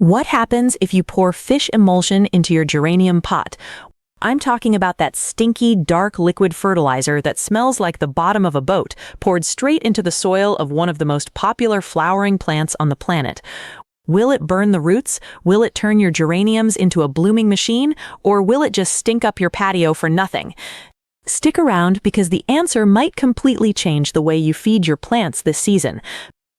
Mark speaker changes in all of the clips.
Speaker 1: What happens if you pour fish emulsion into your geranium pot? I'm talking about that stinky, dark liquid fertilizer that smells like the bottom of a boat, poured straight into the soil of one of the most popular flowering plants on the planet. Will it burn the roots? Will it turn your geraniums into a blooming machine? Or will it just stink up your patio for nothing? Stick around because the answer might completely change the way you feed your plants this season.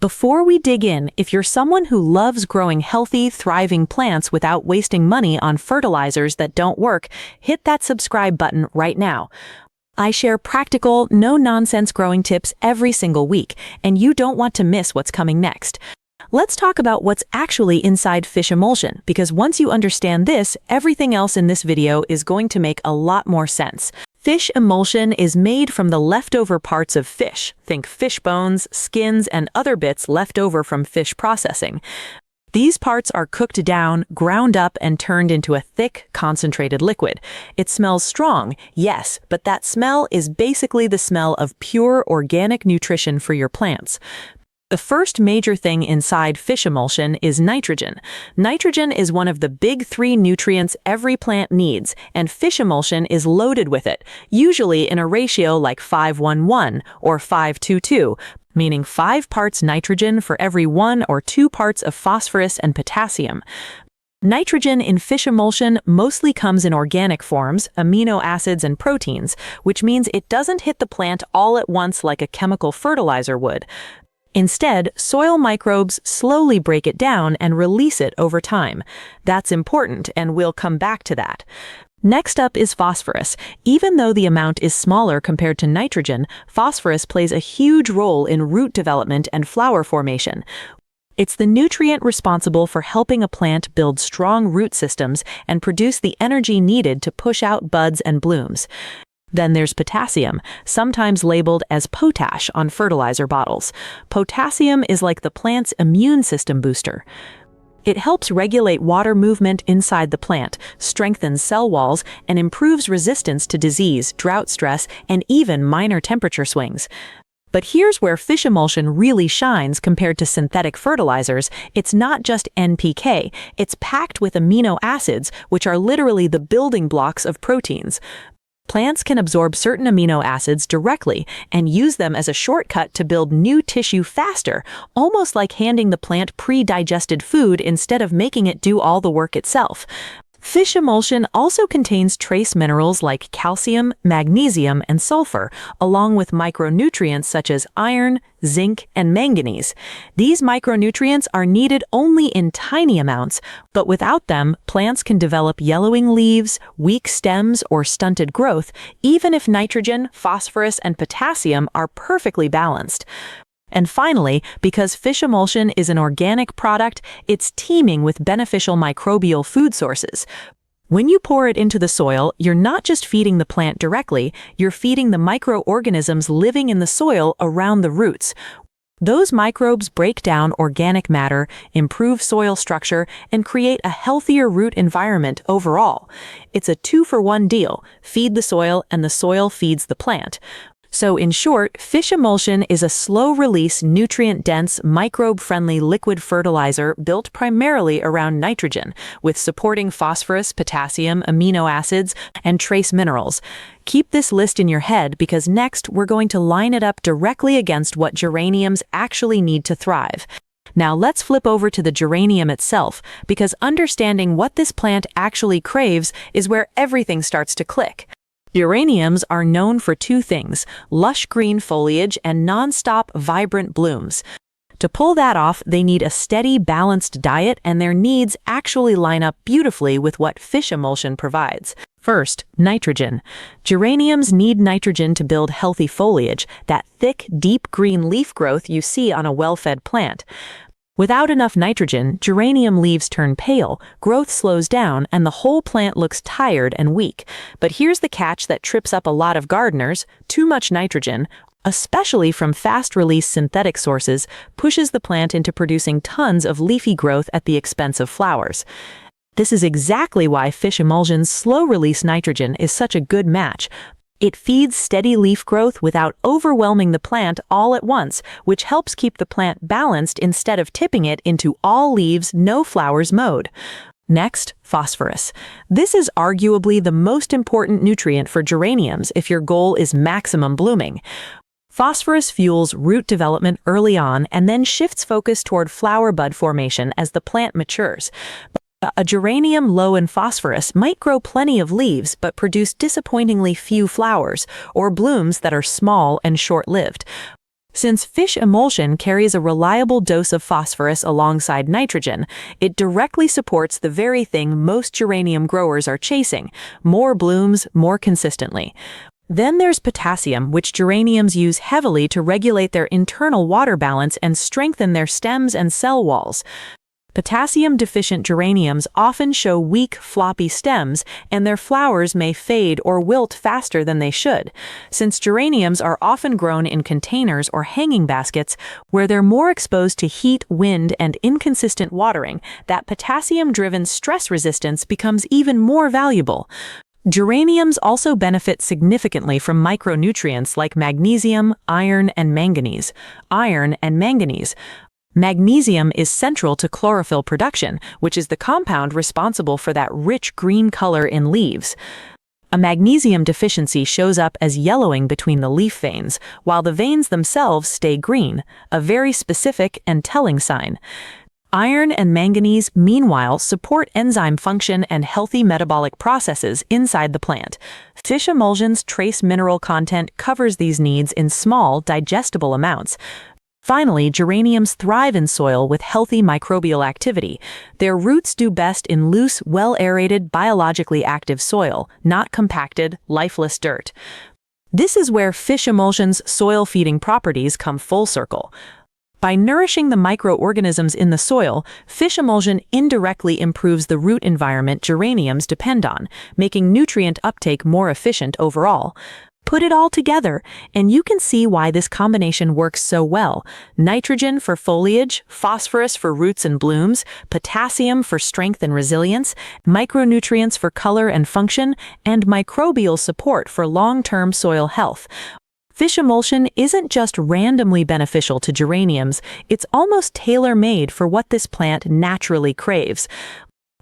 Speaker 1: Before we dig in, if you're someone who loves growing healthy, thriving plants without wasting money on fertilizers that don't work, hit that subscribe button right now. I share practical, no-nonsense growing tips every single week, and you don't want to miss what's coming next. Let's talk about what's actually inside fish emulsion, because once you understand this, everything else in this video is going to make a lot more sense. Fish emulsion is made from the leftover parts of fish. Think fish bones, skins, and other bits left over from fish processing. These parts are cooked down, ground up, and turned into a thick, concentrated liquid. It smells strong, yes, but that smell is basically the smell of pure organic nutrition for your plants. The first major thing inside fish emulsion is nitrogen. Nitrogen is one of the big three nutrients every plant needs, and fish emulsion is loaded with it, usually in a ratio like 5:1:1 or 5:2:2, meaning 5 parts nitrogen for every 1 or 2 parts of phosphorus and potassium. Nitrogen in fish emulsion mostly comes in organic forms, amino acids and proteins, which means it doesn't hit the plant all at once like a chemical fertilizer would. Instead, soil microbes slowly break it down and release it over time. That's important, and we'll come back to that. Next up is phosphorus. Even though the amount is smaller compared to nitrogen, phosphorus plays a huge role in root development and flower formation. It's the nutrient responsible for helping a plant build strong root systems and produce the energy needed to push out buds and blooms. Then there's potassium, sometimes labeled as potash on fertilizer bottles. Potassium is like the plant's immune system booster. It helps regulate water movement inside the plant, strengthens cell walls, and improves resistance to disease, drought stress, and even minor temperature swings. But here's where fish emulsion really shines compared to synthetic fertilizers. It's not just NPK, it's packed with amino acids, which are literally the building blocks of proteins. Plants can absorb certain amino acids directly and use them as a shortcut to build new tissue faster, almost like handing the plant pre-digested food instead of making it do all the work itself. Fish emulsion also contains trace minerals like calcium, magnesium, and sulfur, along with micronutrients such as iron, zinc, and manganese. These micronutrients are needed only in tiny amounts, but without them, plants can develop yellowing leaves, weak stems, or stunted growth, even if nitrogen, phosphorus, and potassium are perfectly balanced. And finally, because fish emulsion is an organic product, it's teeming with beneficial microbial food sources. When you pour it into the soil, you're not just feeding the plant directly, you're feeding the microorganisms living in the soil around the roots. Those microbes break down organic matter, improve soil structure, and create a healthier root environment overall. It's a 2-for-1 deal. Feed the soil, and the soil feeds the plant. So in short, fish emulsion is a slow-release, nutrient-dense, microbe-friendly liquid fertilizer built primarily around nitrogen, with supporting phosphorus, potassium, amino acids, and trace minerals. Keep this list in your head because next we're going to line it up directly against what geraniums actually need to thrive. Now let's flip over to the geranium itself, because understanding what this plant actually craves is where everything starts to click. Geraniums are known for 2 things: lush green foliage and non-stop vibrant blooms. To pull that off, they need a steady, balanced diet, and their needs actually line up beautifully with what fish emulsion provides. First, nitrogen. Geraniums need nitrogen to build healthy foliage, that thick, deep green leaf growth you see on a well-fed plant. Without enough nitrogen, geranium leaves turn pale, growth slows down, and the whole plant looks tired and weak. But here's the catch that trips up a lot of gardeners: too much nitrogen, especially from fast-release synthetic sources, pushes the plant into producing tons of leafy growth at the expense of flowers. This is exactly why fish emulsion's slow-release nitrogen is such a good match. It feeds steady leaf growth without overwhelming the plant all at once, which helps keep the plant balanced instead of tipping it into all leaves, no flowers mode. Next, phosphorus. This is arguably the most important nutrient for geraniums if your goal is maximum blooming. Phosphorus fuels root development early on and then shifts focus toward flower bud formation as the plant matures. A geranium low in phosphorus might grow plenty of leaves but produce disappointingly few flowers or blooms that are small and short-lived. Since fish emulsion carries a reliable dose of phosphorus alongside nitrogen, it directly supports the very thing most geranium growers are chasing: more blooms more consistently. Then there's potassium, which geraniums use heavily to regulate their internal water balance and strengthen their stems and cell walls. Potassium-deficient geraniums often show weak, floppy stems, and their flowers may fade or wilt faster than they should. Since geraniums are often grown in containers or hanging baskets, where they're more exposed to heat, wind, and inconsistent watering, that potassium-driven stress resistance becomes even more valuable. Geraniums also benefit significantly from micronutrients like magnesium, iron, and manganese. Magnesium is central to chlorophyll production, which is the compound responsible for that rich green color in leaves. A magnesium deficiency shows up as yellowing between the leaf veins, while the veins themselves stay green, a very specific and telling sign. Iron and manganese, meanwhile, support enzyme function and healthy metabolic processes inside the plant. Fish emulsion's trace mineral content covers these needs in small, digestible amounts. Finally, geraniums thrive in soil with healthy microbial activity. Their roots do best in loose, well-aerated, biologically active soil, not compacted, lifeless dirt. This is where fish emulsion's soil-feeding properties come full circle. By nourishing the microorganisms in the soil, fish emulsion indirectly improves the root environment geraniums depend on, making nutrient uptake more efficient overall. Put it all together, and you can see why this combination works so well. Nitrogen for foliage, phosphorus for roots and blooms, potassium for strength and resilience, micronutrients for color and function, and microbial support for long-term soil health. Fish emulsion isn't just randomly beneficial to geraniums, it's almost tailor-made for what this plant naturally craves.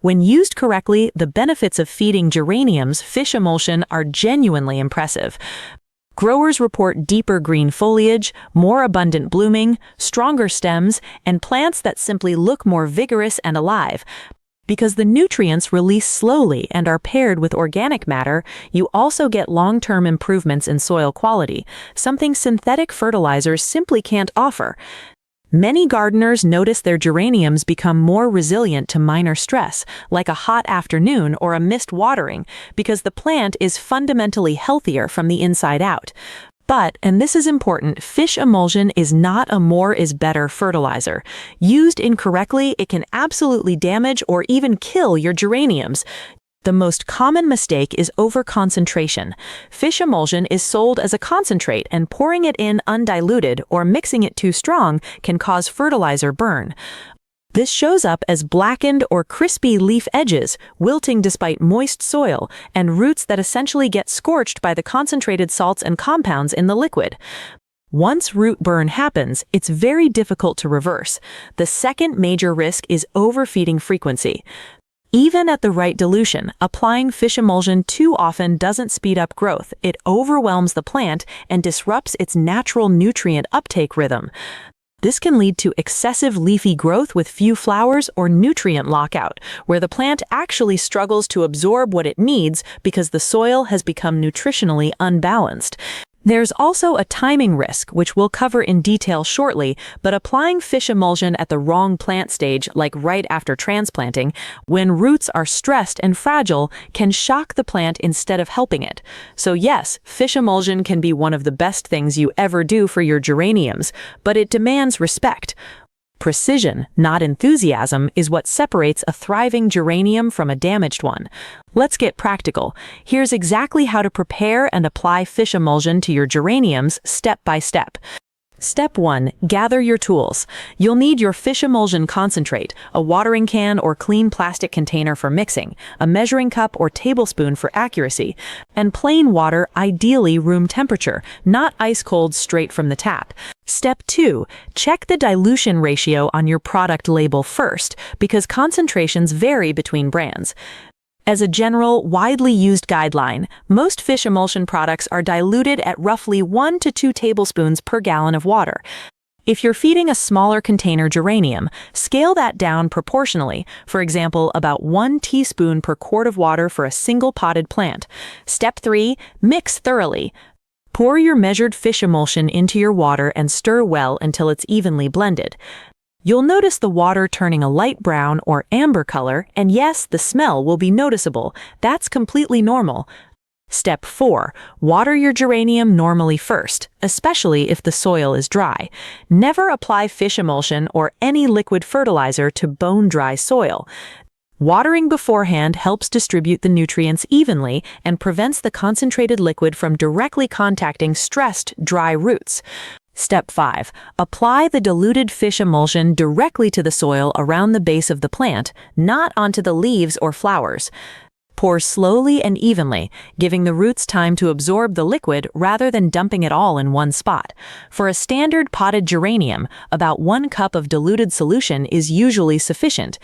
Speaker 1: When used correctly, the benefits of feeding geraniums fish emulsion are genuinely impressive. Growers report deeper green foliage, more abundant blooming, stronger stems, and plants that simply look more vigorous and alive. Because the nutrients release slowly and are paired with organic matter, you also get long-term improvements in soil quality, something synthetic fertilizers simply can't offer. Many gardeners notice their geraniums become more resilient to minor stress, like a hot afternoon or a missed watering, because the plant is fundamentally healthier from the inside out. But, and this is important, fish emulsion is not a more is better fertilizer. Used incorrectly, it can absolutely damage or even kill your geraniums. The most common mistake is overconcentration. Fish emulsion is sold as a concentrate, and pouring it in undiluted or mixing it too strong can cause fertilizer burn. This shows up as blackened or crispy leaf edges, wilting despite moist soil, and roots that essentially get scorched by the concentrated salts and compounds in the liquid. Once root burn happens, it's very difficult to reverse. The second major risk is overfeeding frequency. Even at the right dilution, applying fish emulsion too often doesn't speed up growth. It overwhelms the plant and disrupts its natural nutrient uptake rhythm. This can lead to excessive leafy growth with few flowers or nutrient lockout, where the plant actually struggles to absorb what it needs because the soil has become nutritionally unbalanced. There's also a timing risk, which we'll cover in detail shortly, but applying fish emulsion at the wrong plant stage, like right after transplanting, when roots are stressed and fragile, can shock the plant instead of helping it. So yes, fish emulsion can be one of the best things you ever do for your geraniums, but it demands respect. Precision, not enthusiasm, is what separates a thriving geranium from a damaged one. Let's get practical. Here's exactly how to prepare and apply fish emulsion to your geraniums step by step. Step 1. Gather your tools. You'll need your fish emulsion concentrate, a watering can or clean plastic container for mixing, a measuring cup or tablespoon for accuracy, and plain water, ideally room temperature, not ice cold straight from the tap. Step 2. Check the dilution ratio on your product label first, because concentrations vary between brands. As a general, widely used guideline, most fish emulsion products are diluted at roughly 1 to 2 tablespoons per gallon of water. If you're feeding a smaller container geranium, scale that down proportionally, for example, about 1 teaspoon per quart of water for a single potted plant. Step 3. Mix thoroughly. Pour your measured fish emulsion into your water and stir well until it's evenly blended. You'll notice the water turning a light brown or amber color, and yes, the smell will be noticeable. That's completely normal. Step 4. Water your geranium normally first, especially if the soil is dry. Never apply fish emulsion or any liquid fertilizer to bone-dry soil. Watering beforehand helps distribute the nutrients evenly and prevents the concentrated liquid from directly contacting stressed, dry roots. Step 5. Apply the diluted fish emulsion directly to the soil around the base of the plant, not onto the leaves or flowers. Pour slowly and evenly, giving the roots time to absorb the liquid rather than dumping it all in one spot. For a standard potted geranium, about 1 cup of diluted solution is usually sufficient.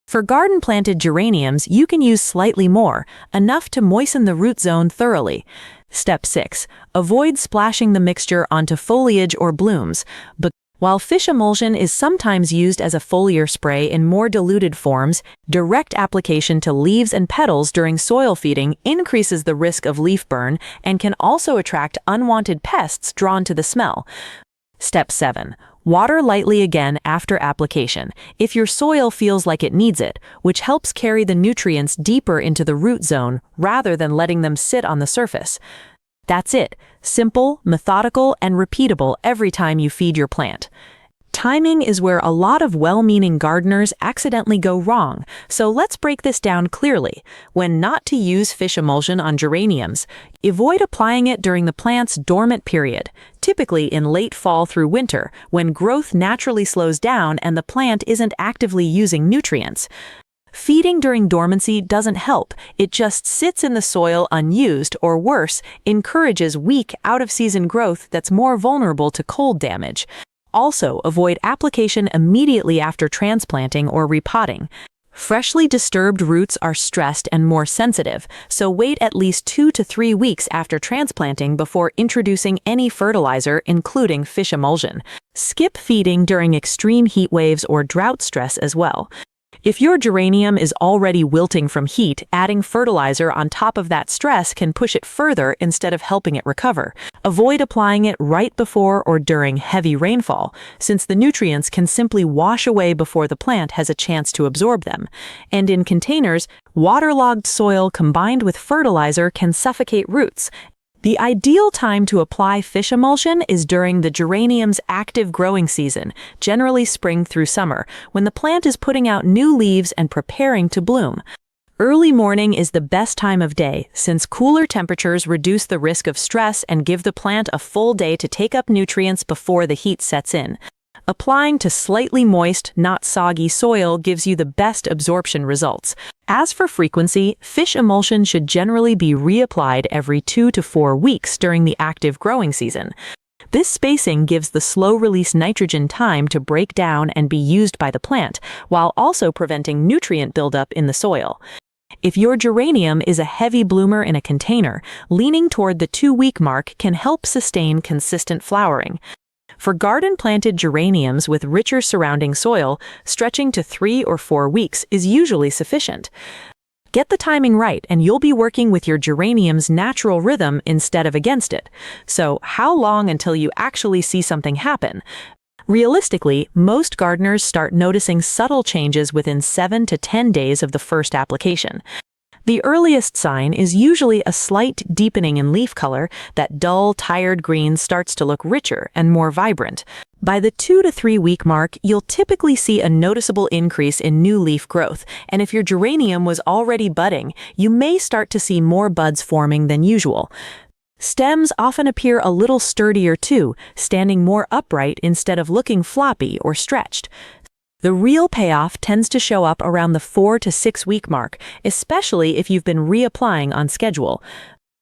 Speaker 1: For garden-planted geraniums, you can use slightly more, enough to moisten the root zone thoroughly. Step 6. Avoid splashing the mixture onto foliage or blooms. But while fish emulsion is sometimes used as a foliar spray in more diluted forms, direct application to leaves and petals during soil feeding increases the risk of leaf burn and can also attract unwanted pests drawn to the smell. Step 7. Water lightly again after application, if your soil feels like it needs it, which helps carry the nutrients deeper into the root zone rather than letting them sit on the surface. That's it. Simple, methodical, and repeatable every time you feed your plant. Timing is where a lot of well-meaning gardeners accidentally go wrong, so let's break this down clearly. When not to use fish emulsion on geraniums, avoid applying it during the plant's dormant period, typically in late fall through winter, when growth naturally slows down and the plant isn't actively using nutrients. Feeding during dormancy doesn't help, it just sits in the soil unused, or worse, encourages weak, out-of-season growth that's more vulnerable to cold damage. Also, avoid application immediately after transplanting or repotting. Freshly disturbed roots are stressed and more sensitive, so wait at least 2 to 3 weeks after transplanting before introducing any fertilizer, including fish emulsion. Skip feeding during extreme heat waves or drought stress as well. If your geranium is already wilting from heat, adding fertilizer on top of that stress can push it further instead of helping it recover. Avoid applying it right before or during heavy rainfall, since the nutrients can simply wash away before the plant has a chance to absorb them. And in containers, waterlogged soil combined with fertilizer can suffocate roots. The ideal time to apply fish emulsion is during the geranium's active growing season, generally spring through summer, when the plant is putting out new leaves and preparing to bloom. Early morning is the best time of day, since cooler temperatures reduce the risk of stress and give the plant a full day to take up nutrients before the heat sets in. Applying to slightly moist, not soggy soil gives you the best absorption results. As for frequency, fish emulsion should generally be reapplied every 2 to 4 weeks during the active growing season. This spacing gives the slow-release nitrogen time to break down and be used by the plant, while also preventing nutrient buildup in the soil. If your geranium is a heavy bloomer in a container, leaning toward the 2-week mark can help sustain consistent flowering. For garden-planted geraniums with richer surrounding soil, stretching to 3 or 4 weeks is usually sufficient. Get the timing right and you'll be working with your geranium's natural rhythm instead of against it. So, how long until you actually see something happen? Realistically, most gardeners start noticing subtle changes within 7 to 10 days of the first application. The earliest sign is usually a slight deepening in leaf color. That dull, tired green starts to look richer and more vibrant. By the 2 to 3 week mark, you'll typically see a noticeable increase in new leaf growth, and if your geranium was already budding, you may start to see more buds forming than usual. Stems often appear a little sturdier too, standing more upright instead of looking floppy or stretched. The real payoff tends to show up around the 4 to 6 week mark, especially if you've been reapplying on schedule.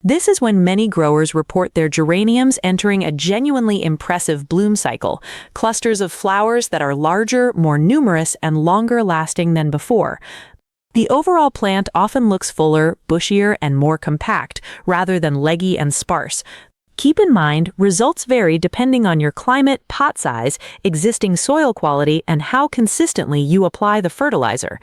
Speaker 1: This is when many growers report their geraniums entering a genuinely impressive bloom cycle, clusters of flowers that are larger, more numerous, and longer lasting than before. The overall plant often looks fuller, bushier, and more compact, rather than leggy and sparse. Keep in mind, results vary depending on your climate, pot size, existing soil quality, and how consistently you apply the fertilizer.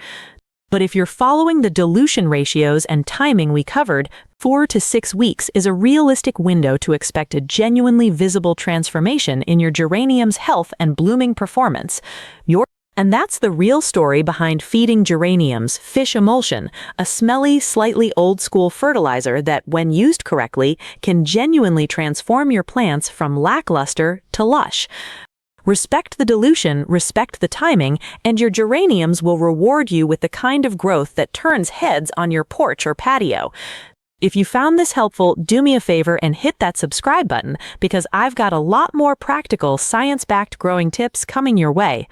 Speaker 1: But if you're following the dilution ratios and timing we covered, 4 to 6 weeks is a realistic window to expect a genuinely visible transformation in your geranium's health and blooming performance. And that's the real story behind feeding geraniums fish emulsion, a smelly, slightly old-school fertilizer that, when used correctly, can genuinely transform your plants from lackluster to lush. Respect the dilution, respect the timing, and your geraniums will reward you with the kind of growth that turns heads on your porch or patio. If you found this helpful, do me a favor and hit that subscribe button, because I've got a lot more practical, science-backed growing tips coming your way.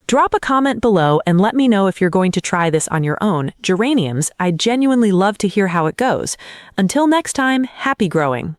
Speaker 1: Drop a comment below and let me know if you're going to try this on your own geraniums. I'd genuinely love to hear how it goes. Until next time, happy growing.